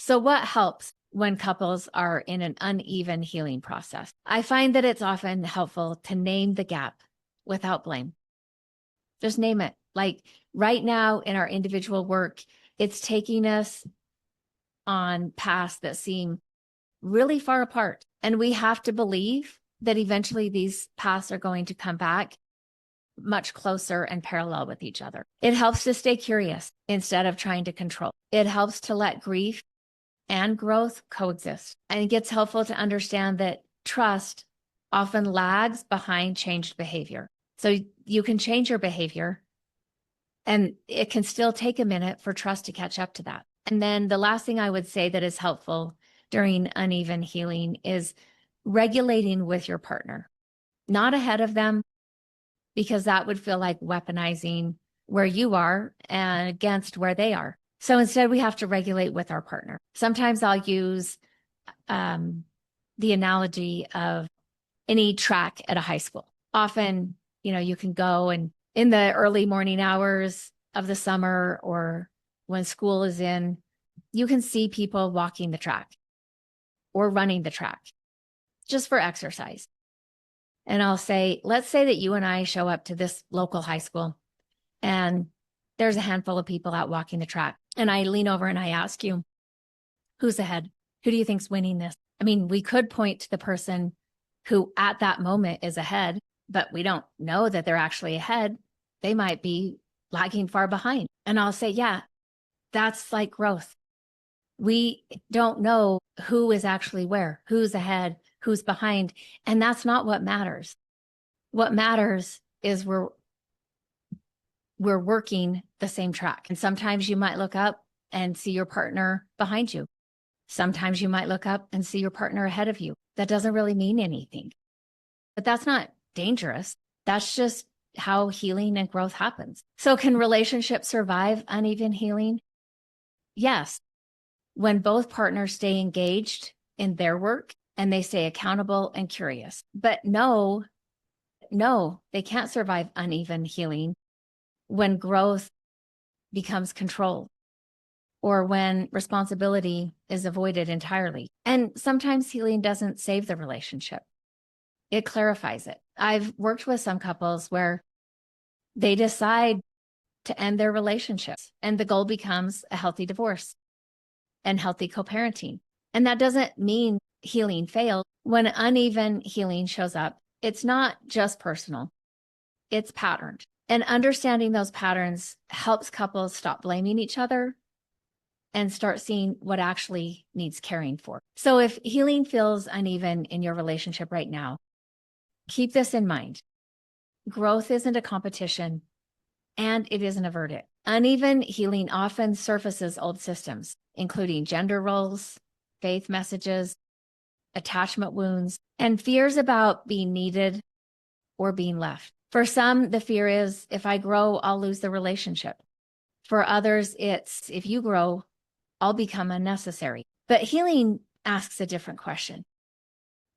So what helps when couples are in an uneven healing process? I find that it's often helpful to name the gap without blame. Just name it. Like right now in our individual work, it's taking us on paths that seem really far apart. And we have to believe that eventually these paths are going to come back much closer and parallel with each other. It helps to stay curious instead of trying to control. It helps to let grief and growth coexist. And it gets helpful to understand that trust often lags behind changed behavior. So you can change your behavior, and it can still take a minute for trust to catch up to that. And then the last thing I would say that is helpful during uneven healing is regulating with your partner, not ahead of them, because that would feel like weaponizing where you are and against where they are. So instead, we have to regulate with our partner. Sometimes I'll use the analogy of any track at a high school. Often, you can go and in the early morning hours of the summer or when school is in, you can see people walking the track or running the track just for exercise. And I'll say, let's say that you and I show up to this local high school and there's a handful of people out walking the track. And I lean over and I ask you, who's ahead? Who do you think's winning this? I mean, we could point to the person who at that moment is ahead, but we don't know that they're actually ahead. They might be lagging far behind. And I'll say, yeah, that's like growth. We don't know who is actually where, who's ahead, who's behind. And that's not what matters. What matters is we're working the same track. And sometimes you might look up and see your partner behind you. Sometimes you might look up and see your partner ahead of you. That doesn't really mean anything, but that's not dangerous. That's just how healing and growth happens. So can relationships survive uneven healing? Yes. When both partners stay engaged in their work and they stay accountable and curious. But no, they can't survive uneven healing when growth becomes control or when responsibility is avoided entirely. And sometimes healing doesn't save the relationship. It clarifies it. I've worked with some couples where they decide to end their relationships and the goal becomes a healthy divorce and healthy co-parenting. And that doesn't mean healing failed. When uneven healing shows up, it's not just personal, it's patterned. And understanding those patterns helps couples stop blaming each other and start seeing what actually needs caring for. So if healing feels uneven in your relationship right now, keep this in mind. Growth isn't a competition and it isn't a verdict. Uneven healing often surfaces old systems, including gender roles, faith messages, attachment wounds, and fears about being needed or being left. For some, the fear is, if I grow, I'll lose the relationship. For others, it's, if you grow, I'll become unnecessary. But healing asks a different question.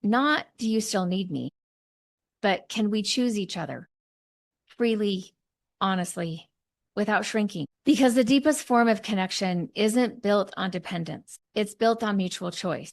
Not, do you still need me? But can we choose each other freely, honestly, without shrinking? Because the deepest form of connection isn't built on dependence. It's built on mutual choice.